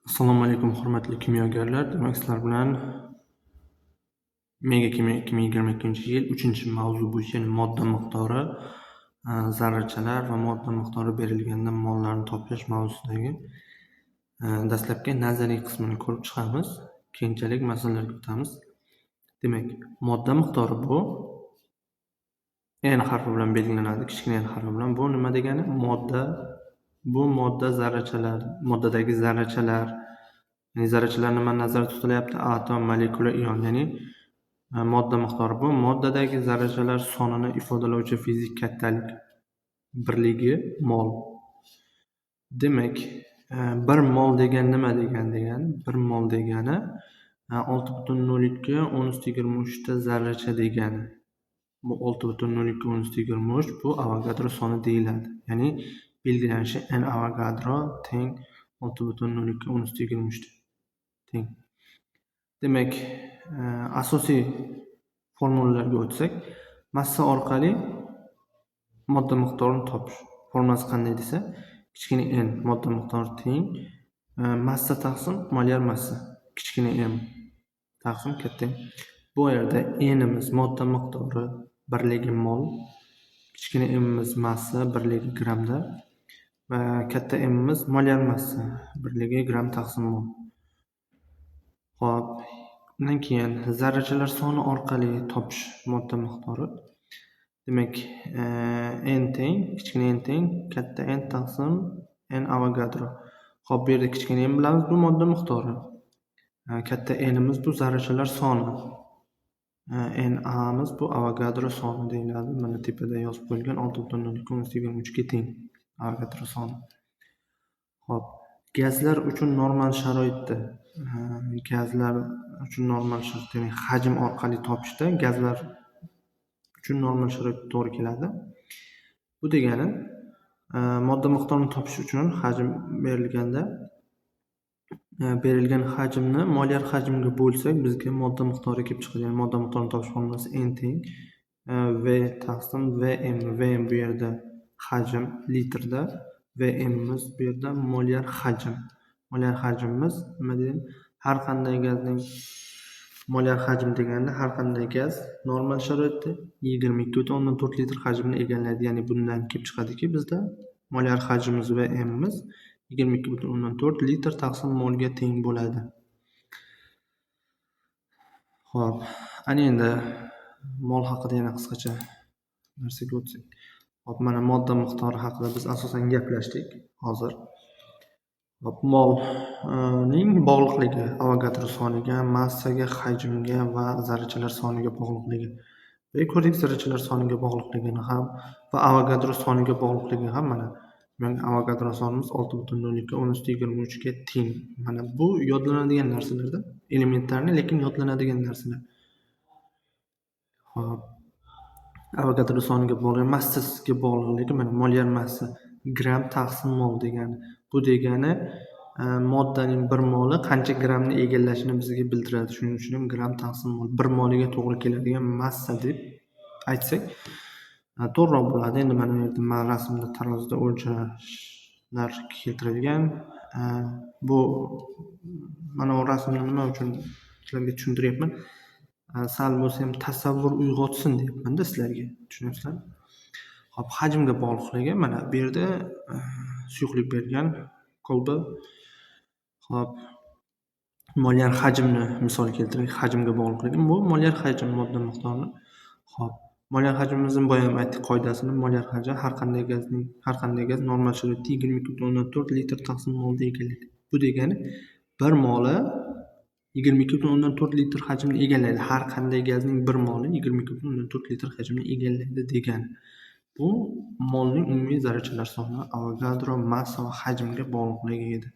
Assalomu alaykum hurmatli kimyogarlar. Demak, sizlar bilan Mega kimyo 2022-yil 3-mavzu bo'yicha, ya'ni modda miqdori, zarrachalar va modda miqdori berilganda mollarni topish mavzusidagi dastlabki nazariy qismini ko'rib chiqamiz. Keyinchalik masalalarga o'tamiz. Demak, modda miqdori bu N harfi bilan belgilanadi, kichkina n harfi bilan. Bu nima degani? Modda zarrachalar, moddadagi zarrachalar, ya'ni zarrachalar nima nazarda tutilyapti? Atom, molekula, ion, ya'ni modda miqdori bu moddadagi zarrachalar sonini ifodalovchi fizik kattalik birligi mol. Demak, bir mol degan nima degani? Bir mol degani 6,02 ta zarracha degani. Bu 6,02 bu Avogadro soni deyiladi. Ya'ni belgilanishi n Avogadro teng 6,02 teng. Demak, asosiy formulalarga o'tsak, massa orqali modda miqdorini topish. Formulasi qanday desa, kichkina n modda miqdori teng massa taqsim molyar massa, kichkina m taqsim katta m. Bu yerda n'imiz modda miqdori birligi mol, kichkina m'imiz massa birligi grammda va katta m'imiz molyar massa birligi gram taqsim mol. Xo'p, undan keyin zarrachalar soni orqali topish modda miqdori. Demak, n teng, kichkina n teng katta n taqsim n Avogadro. Xo'p, bu yerda kichkina n bilamiz, bu modda miqdori. Katta n'imiz bu zarrachalar soni. NA'miz bu Avogadro soni deyiladi. Mana tepada yozib qo'yilgan 6,02 ga teng Avogadro soni. Xo'p, gazlar uchun normal sharoitda ya'ni hajm orqali topishda gazlar uchun normal sharoit to'g'ri keladi. Bu degani modda miqdorini topish uchun hajm berilganda berilgan hajmni molyar hajmga bo'lsak, bizga modda miqdori kelib chiqadi. Ya'ni modda miqdorini topish formulasi n teng V taqsim Vm. Vm bu yerda hajm litrda, Vmimiz bu yerda molyar hajm. Molyar hajmimiz nima deydi? Har qanday gazning molyar hajm deganda har qanday gaz normal sharoitda 22,4 litr hajmni egallaydi. Ya'ni bundan kelib chiqadiki, bizda molyar hajmimiz va m'imiz 22,4 litr taqsim molga teng bo'ladi. Xo'p, ana endi mol haqida yana qisqacha narsaga o'tsak. Xo'p, mana modda miqdori haqida biz asosan gaplashdik hozir. Xo'p, molning bog'liqligi Avogadro soniga, massaga, hajmga va zarrachalar soniga bog'liqligi. Va ko'rdik, zarrachalar soniga bog'liqligini ham va Avogadro soniga bog'liqligi ham mana Avogadro sonimiz 6,02 ga teng. Mana bu yodlanadigan narsalarda, elementarni lekin yodlanadigan narsalar. Xo'p, Avogadro soniga bog'liq, massasiga bog'liqligi mana molyar massa gram taqsim mol degani. Bu degani moddaning bir moli qancha grammni egallashini bizga bildiradi. Shuning uchun ham gram taqsim mol 1 moliga to'g'ri keladigan massa deb aytsak to'g'riroq bo'ladi. Endi mana bu yerda men rasmda tarozida o'lchashlar keltirilgan. Bu mana bu rasmni nima uchun sizlarga tushuntiryapman? Sal bo'lsa ham tasavvur uyg'otsin deyapman-da sizlarga. Tushunyapsizlarmi? Xo'p, hajmga bog'liqligi mana bu yerda suyuqlik bergan kolba. Xo'p, molyar hajmni misol keltiring, hajmga bog'liqligi. Bu molyar hajm modda miqdorini. Xo'p, molyar hajmimizni boya ham aytdik qoidasini. Molyar hajm har qanday gaz normal sharoitda 22,4 litr taqsim molga egallaydi. Bu degani bir moli 22,4 litr hajmni egallaydi. Har qanday gazning bir moli 22,4 litr hajmni egallaydi degani. Bu molning umumiy zarrachalar soni, Avogadro massa va hajmga bog'liqligi edi.